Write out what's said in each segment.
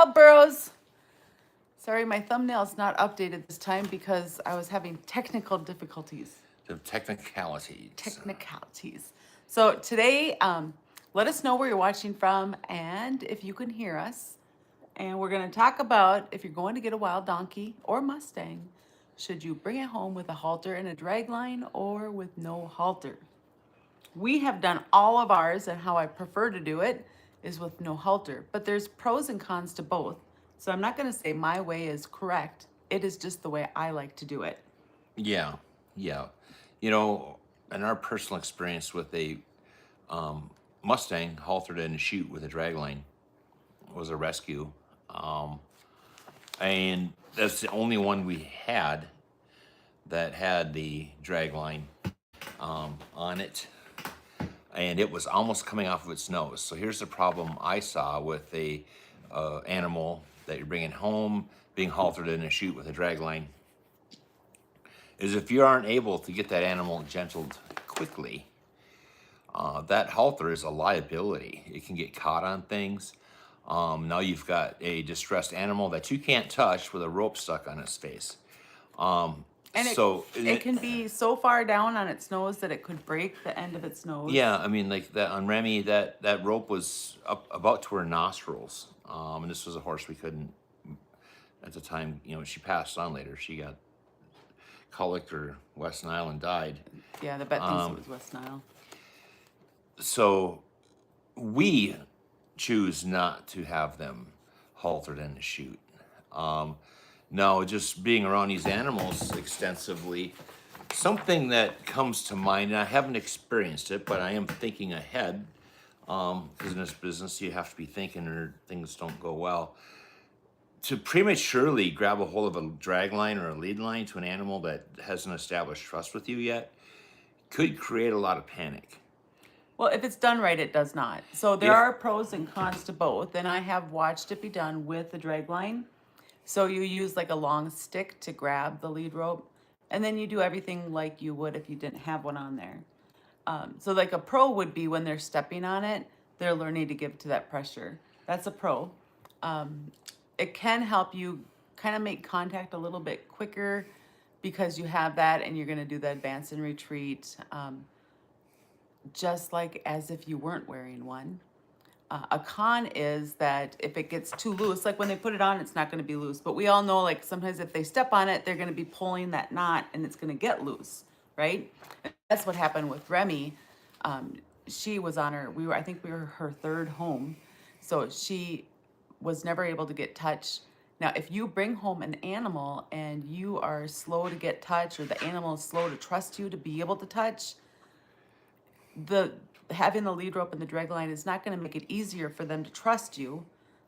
up, Burros? Sorry, my thumbnail's not updated this time because I was having technical difficulties. The technicalities. Technicalities. So today, let us know where you're watching from and if you can hear us. And we're going to talk about if you're going to get a wild donkey or Mustang, should you bring it home with a halter and a drag line or with no halter? We have done all of ours, and how I prefer to do it is with no halter, but there's pros and cons to both. So I'm not going to say my way is correct. It is just the way I like to do it. Yeah, yeah. You know, in our personal experience with a Mustang haltered in a chute with a dragline was a rescue. And that's the only one we had that had the dragline on it. And it was almost coming off of its nose. So here's the problem I saw with a animal that you're bringing home, being haltered in a chute with a dragline, is if you aren't able to get that animal gentled quickly, that halter is a liability. It can get caught on things. Now you've got a distressed animal that you can't touch with a rope stuck on its face. And it can be so far down on its nose that it could break the end of its nose. Yeah, I mean, like that on Remy, that rope was up about to her nostrils. And this was a horse we couldn't at the time. You know, she passed on later. She got colic or West Nile and died. Yeah, the vet thinks it was West Nile. So we choose not to have them haltered in the chute. Now, just being around these animals extensively, something that comes to mind, and I haven't experienced it, but I am thinking ahead, because in this business you have to be thinking or things don't go well. To prematurely grab a hold of a drag line or a lead line to an animal that hasn't established trust with you yet could create a lot of panic. Well, if it's done right, it does not. So there If- are pros and cons to both, and I have watched it be done with the drag line. So you use like a long stick to grab the lead rope, and then you do everything like you would if you didn't have one on there. So like a pro would be when they're stepping on it, they're learning to give to that pressure. That's a pro. It can help you kind of make contact a little bit quicker because you have that and you're going to do the advance and retreat just like as if you weren't wearing one. A con is that if it gets too loose, like when they put it on, it's not going to be loose. But we all know, like sometimes if they step on it, they're going to be pulling that knot and it's going to get loose, right? That's what happened with Remy. She was on her, I think we were her third home. So she was never able to get touch. Now, if you bring home an animal and you are slow to get touch, or the animal is slow to trust you to be able to touch, having the lead rope and the drag line is not going to make it easier for them to trust you.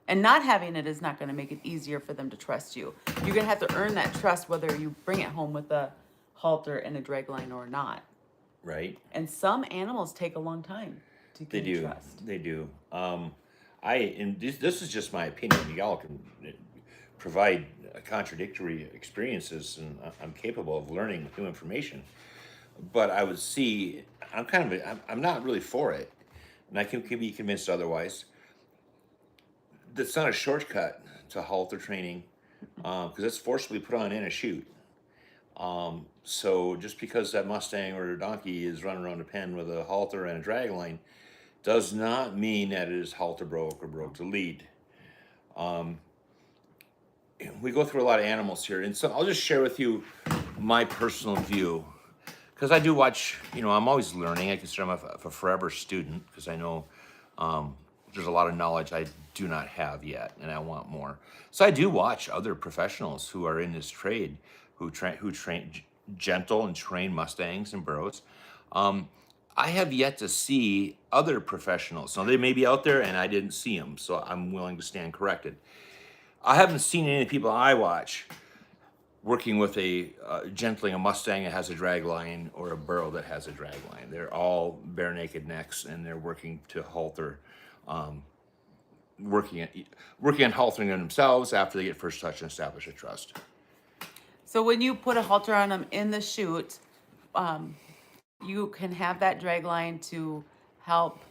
And not having it is not going to make it easier for them to trust you. You're going to have to earn that trust whether you bring it home with a halter and a drag line or not. Right? And some animals take a long time to They gain do. trust. They do. And this is just my opinion. Y'all can provide contradictory experiences, and I'm capable of learning new information. But I would see, I'm not really for it, and I can be convinced otherwise. That's not a shortcut to halter training, because it's forcibly put on in a chute. So just because that Mustang or donkey is running around a pen with a halter and a drag line does not mean that it is halter broke or broke the lead. We go through a lot of animals here, and so I'll just share with you my personal view, because I do watch, I'm always learning. I consider myself a forever student, because I know there's a lot of knowledge I do not have yet, and I want more. So I do watch other professionals who are in this trade, who train gentle and train Mustangs and burros. I have yet to see other professionals. Now, they may be out there, and I didn't see them, so I'm willing to stand corrected. I haven't seen any people I watch working with gentling a Mustang that has a drag line or a burro that has a drag line. They're all bare naked necks, and they're working to halter, working on haltering themselves after they get first touch and establish a trust. So when you put a halter on them in the chute, you can have that drag line to help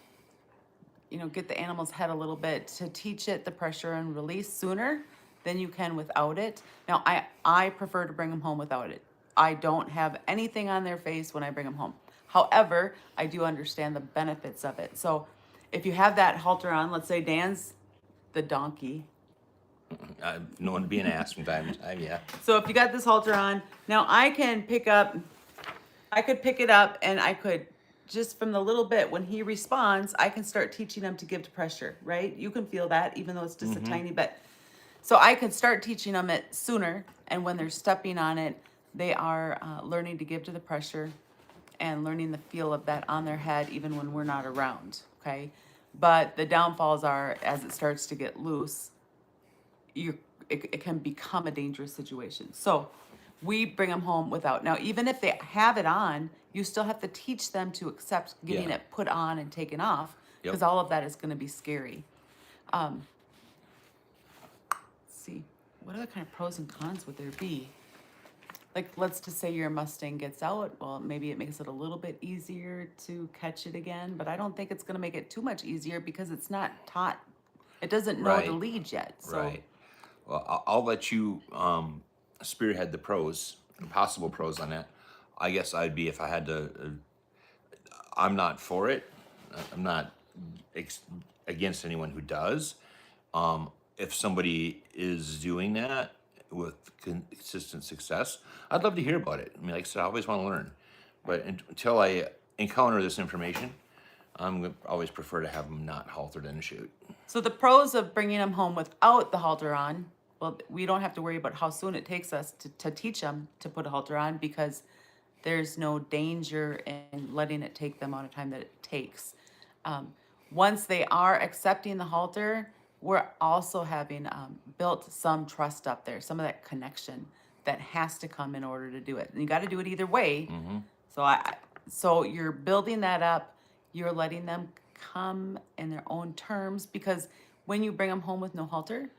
get the animal's head a little bit to teach it the pressure and release sooner than you can without it. Now, I prefer to bring them home without it. I don't have anything on their face when I bring them home. However, I do understand the benefits of it. So if you have that halter on, let's say Dan's the donkey. No one being asked from time to time, yeah. So if you got this halter on, now I could pick it up and I could, just from the little bit when he responds, I can start teaching him to give to pressure, right? You can feel that even though it's just a tiny bit. So I can start teaching them it sooner, and when they're stepping on it, they are learning to give to the pressure and learning the feel of that on their head even when we're not around, okay? But the downfalls are, as it starts to get loose, it can become a dangerous situation. So we bring them home without. Now, even if they have it on, you still have to teach them to accept getting Yeah. it put on and taken off, because Yep. all of that is going to be scary. Let's see, what other kind of pros and cons would there be? Like, let's just say your Mustang gets out. Well, maybe it makes it a little bit easier to catch it again, but I don't think it's going to make it too much easier because it's not taught. It doesn't know the Right. lead yet. So. Right. Well, I'll let you spearhead the pros, the possible pros on that. I guess I'd be, if I had to, I'm not for it. I'm not against anyone who does. If somebody is doing that with consistent success, I'd love to hear about it. I mean, like I said, I always want to learn. But until I encounter this information, I'm gonna always prefer to have them not haltered in a chute. So the pros of bringing them home without the halter on, well, we don't have to worry about how soon it takes us to teach them to put a halter on, because there's no danger in letting it take the amount of time that it takes. Once they are accepting the halter, we're also having built some trust up there, some of that connection that has to come in order to do it. And you got to do it either way. So you're building that up. You're letting them come in their own terms, because when you bring them home with no halter,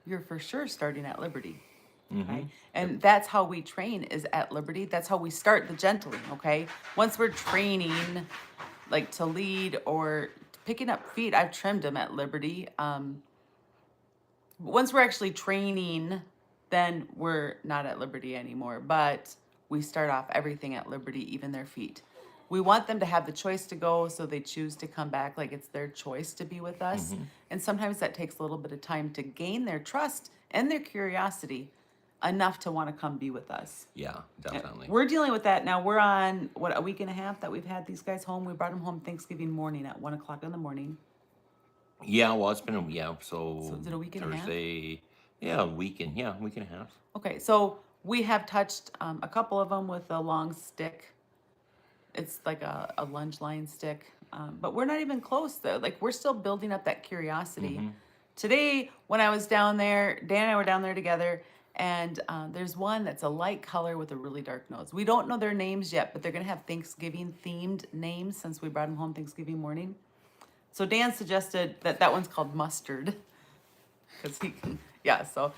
you're for sure starting at liberty. Okay. And that's how we train, is at liberty. That's how we start the gentling. Okay. Once we're training, like to lead or picking up feet, I've trimmed them at liberty. Once we're actually training, then we're not at liberty anymore. But we start off everything at liberty, even their feet. We want them to have the choice to go, so they choose to come back, like it's their choice to be with us. And sometimes that takes a little bit of time to gain their trust and their curiosity enough to want to come be with us. Yeah, definitely. We're dealing with that now. We're on, what, a week and a half that we've had these guys home. We brought them home Thanksgiving morning at 1 o'clock in the morning. Yeah, well, it's been so So is it a week and a half? Thursday, yeah, a week and a half. Okay, so we have touched a couple of them with a long stick. It's like a lunge line stick, but we're not even close though. Like, we're still building up that curiosity. Today, when I was down there, Dan and I were down there together, and there's one that's a light color with a really dark nose. We don't know their names yet, but they're gonna have Thanksgiving themed names since we brought them home Thanksgiving morning. So Dan suggested that one's called Mustard, because he can, yeah. So,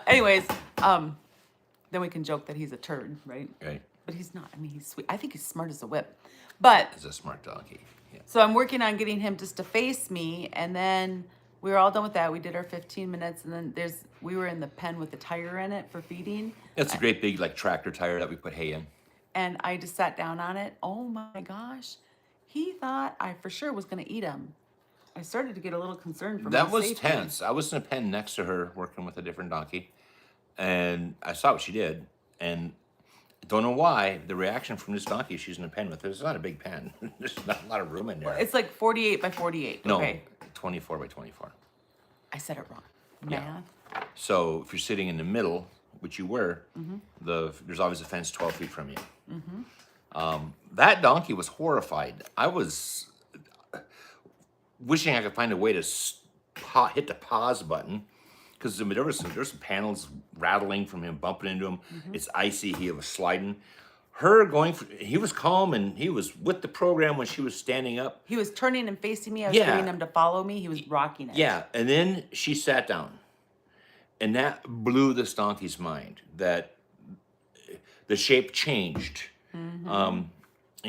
anyways, then we can joke that he's a turd, right? Right. But he's not. I mean, he's sweet. I think he's smart as a whip. But It's a smart donkey. Yeah. so I'm working on getting him just to face me, and then we were all done with that. We did our 15 minutes, and then we were in the pen with the tire in it for feeding. It's a great big like tractor tire that we put hay in. And I just sat down on it. Oh my gosh. He thought I for sure was going to eat him. I started to get a little concerned for That my was safety. tense. I was in a pen next to her working with a different donkey, and I saw what she did, and don't know why the reaction from this donkey she's in a pen with. It's not a big pen. There's not a lot of room in there. It's like 48 by 48. No, Okay. 24 by 24. I said it wrong. Yeah. Math. So if you're sitting in the middle, which you were, there's always a fence 12 feet from you. That donkey was horrified. I was wishing I could find a way to hit the pause button, because there was some panels rattling from him bumping into him. It's icy. He was sliding. He was calm, and he was with the program when she was standing up. He was turning and facing me. I was Yeah. getting him to follow me. He was rocking it. Yeah, and then she sat down, and that blew this donkey's mind. That the shape changed.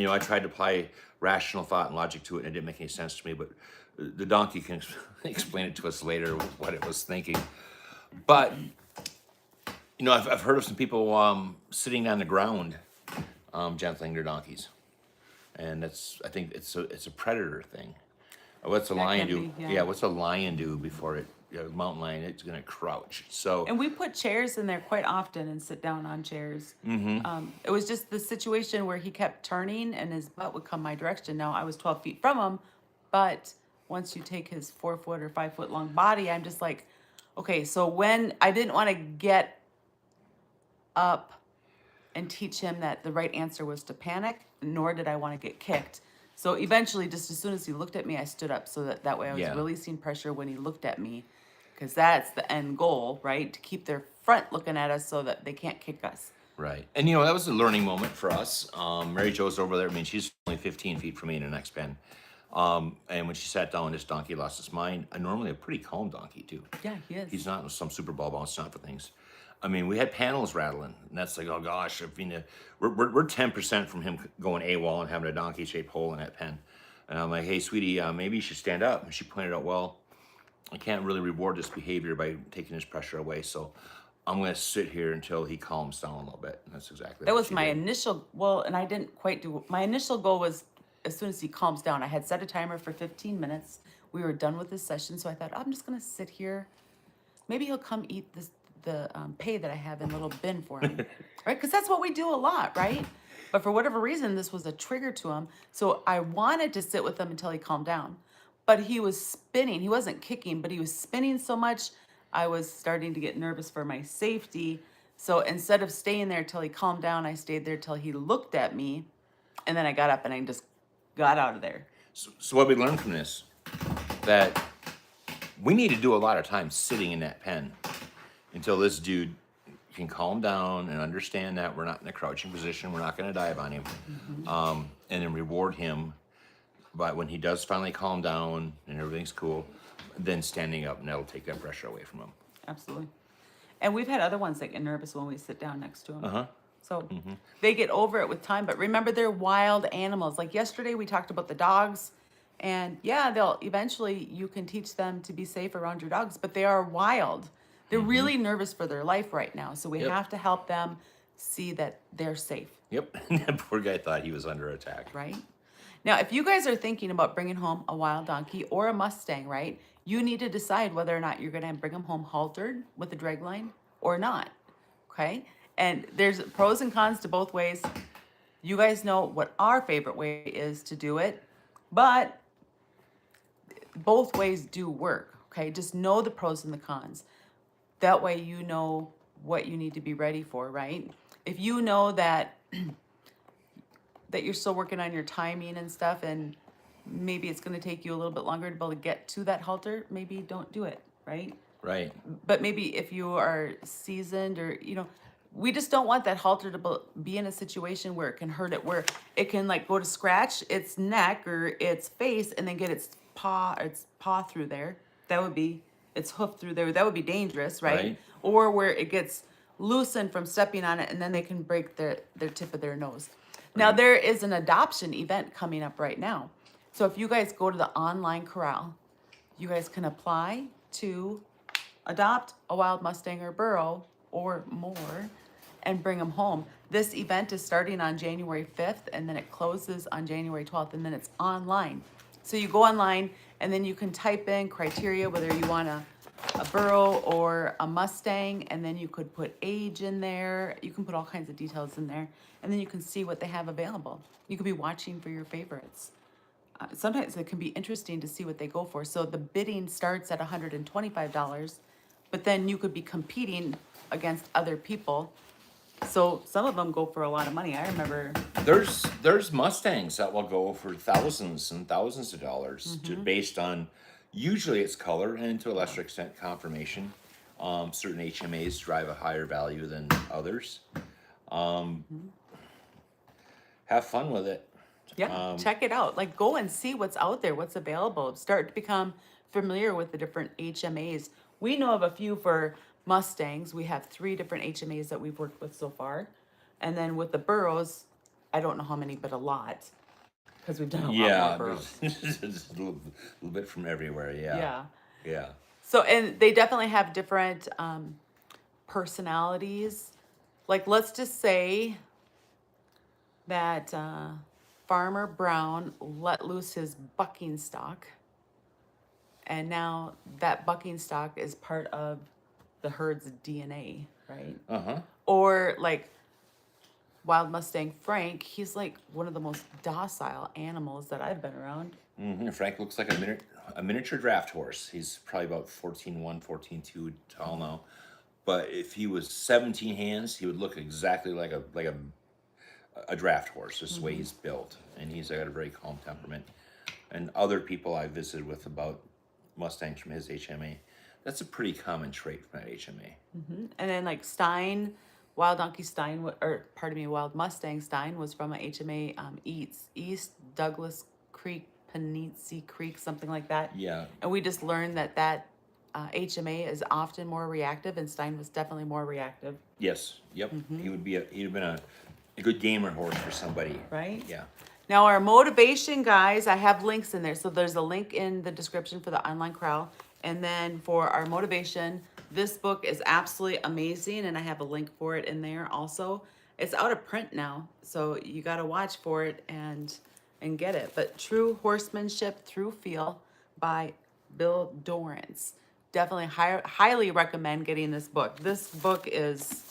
I tried to apply rational thought and logic to it, and it didn't make any sense to me. But The donkey can explain it to us later what it was thinking. But I've heard of some people sitting on the ground, gentling their donkeys, and I think it's a predator thing. What's a That lion can do? be, Yeah. yeah. What's a lion do before mountain lion? It's gonna crouch. So And we put chairs in there quite often and sit down on chairs. It was just the situation where he kept turning and his butt would come my direction. Now I was 12 feet from him, but once you take his 4 foot or 5 foot long body, I'm just like, okay, so when I didn't want to get up and teach him that the right answer was to panic, nor did I want to get kicked. So eventually, just as soon as he looked at me, I stood up so that way I was Yeah. releasing pressure when he looked at me, because that's the end goal, right? To keep their front looking at us so that they can't kick us. right, and that was a learning moment for us. MaryJo's over there. I mean, she's only 15 feet from me in the next pen. And when she sat down, this donkey lost his mind. Normally a pretty calm donkey too. Yeah, he is. He's not some Super Bowl bouncing off of things. I mean, we had panels rattling, and that's like, oh gosh, we're 10% from him going AWOL and having a donkey-shaped hole in that pen. And I'm like, hey, sweetie, maybe you should stand up. And she pointed out, well, I can't really reward this behavior by taking his pressure away, so I'm going to sit here until he calms down a little bit. And that's exactly That what was she my did. initial, well, and I didn't quite do, my initial goal was as soon as he calms down, I had set a timer for 15 minutes. We were done with this session, so I thought, I'm just going to sit here. Maybe he'll come eat the pay that I have in a little bin for him, right? Because that's what we do a lot, right? But for whatever reason, this was a trigger to him. So I wanted to sit with him until he calmed down. But he was spinning. He wasn't kicking, but he was spinning so much, I was starting to get nervous for my safety. So instead of staying there till he calmed down, I stayed there till he looked at me. And then I got up and I just got out of there. So what we learned from this, that we need to do a lot of time sitting in that pen until this dude can calm down and understand that we're not in a crouching position, we're not going to dive on him, and then reward him. But when he does finally calm down and everything's cool, then standing up, and that'll take that pressure away from him. Absolutely. And we've had other ones that get nervous when we sit down next to them. Uh-huh. So they get over it with time. But remember, they're wild animals. Like yesterday, we talked about the dogs. And yeah, you can teach them to be safe around your dogs, but they are wild. They're really nervous for their life right now. So we Yep. have to help them see that they're safe, Yep. That poor guy thought he was under attack. right? Now, if you guys are thinking about bringing home a wild donkey or a Mustang, right, you need to decide whether or not you're going to bring them home haltered with a drag line or not, okay? And there's pros and cons to both ways. You guys know what our favorite way is to do it, but both ways do work, okay? Just know the pros and the cons. That way you know what you need to be ready for, right? If you know that that you're still working on your timing and stuff, and maybe it's going to take you a little bit longer to be able to get to that halter, maybe don't do it, right? Right. But maybe if you are seasoned or, we just don't want that halter to be in a situation where it can hurt it, where it can like go to scratch its neck or its face and then get its paw through there. That would be its hoof through there. That would be dangerous, right? Right. Or where it gets loosened from stepping on it and then they can break their tip of their nose. Now there is an adoption event coming up right now. So if you guys go to the online corral, you guys can apply to adopt a wild Mustang or burro or more and bring them home. This event is starting on January 5th and then it closes on January 12th and then it's online. So you go online and then you can type in criteria, whether you want a burro or a Mustang, and then you could put age in there. You can put all kinds of details in there and then you can see what they have available. You could be watching for your favorites. Sometimes it can be interesting to see what they go for. So the bidding starts at $125, but then you could be competing against other people. So some of them go for a lot of money. I remember. There's Mustangs that will go for thousands and thousands of dollars, based on usually it's color and to a lesser extent conformation. Certain HMAs drive a higher value than others. Have fun with it. Yeah, check it out. Like, go and see what's out there, what's available. Start to become familiar with the different HMAs. We know of a few for Mustangs. We have 3 different HMAs that we've worked with so far. And then with the burros, I don't know how many, but a lot. because we've done a lot Yeah, more burros. there's a little bit from everywhere. Yeah. Yeah. Yeah. So, and they definitely have different personalities. Like, let's just say that Farmer Brown let loose his bucking stock, and now that bucking stock is part of the herd's DNA, right? Uh-huh. Or like Wild Mustang Frank, he's like one of the most docile animals that I've been around. Frank looks like a miniature draft horse. He's probably about 14'1", 14'2" tall now. But if he was 17 hands, he would look exactly like a draft horse. This is the way he's built, and he's got a very calm temperament. And other people I visited with about Mustangs from his HMA, that's a pretty common trait from that HMA. And then like Stein, Wild Donkey Stein, Wild Mustang Stein was from a HMA East Douglas Creek, Panizzi Creek, something like that. Yeah. And we just learned that HMA is often more reactive, and Stein was definitely more reactive. Yes. Yep. He'd have been a good gamer horse for somebody. Right? Yeah. Now our motivation, guys, I have links in there. So there's a link in the description for the online corral. And then for our motivation, this book is absolutely amazing, and I have a link for it in there also. It's out of print now, so you got to watch for it and get it. But True Horsemanship Through Feel by Bill Dorrance. Definitely highly recommend getting this book. This book is,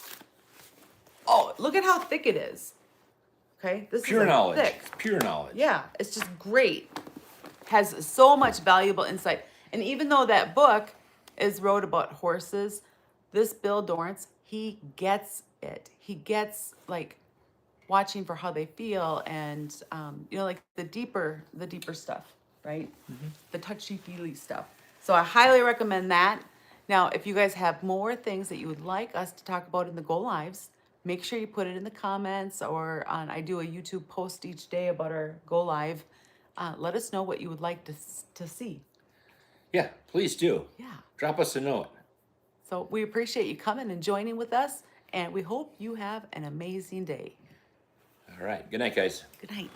oh, look at how thick it is. Okay, this Pure is knowledge. thick. Pure knowledge. Yeah, it's just great. Has so much valuable insight. And even though that book is wrote about horses, this Bill Dorrance, he gets it. He gets like watching for how they feel, and like the deeper stuff, right? The touchy-feely stuff. So I highly recommend that. Now, if you guys have more things that you would like us to talk about in the Go Lives, make sure you put it in the comments, or I do a YouTube post each day about our Go Live. Let us know what you would like to see. Yeah, please do. Yeah. Drop us a note. So we appreciate you coming and joining with us, and we hope you have an amazing day. All right. Good night, guys. Good night.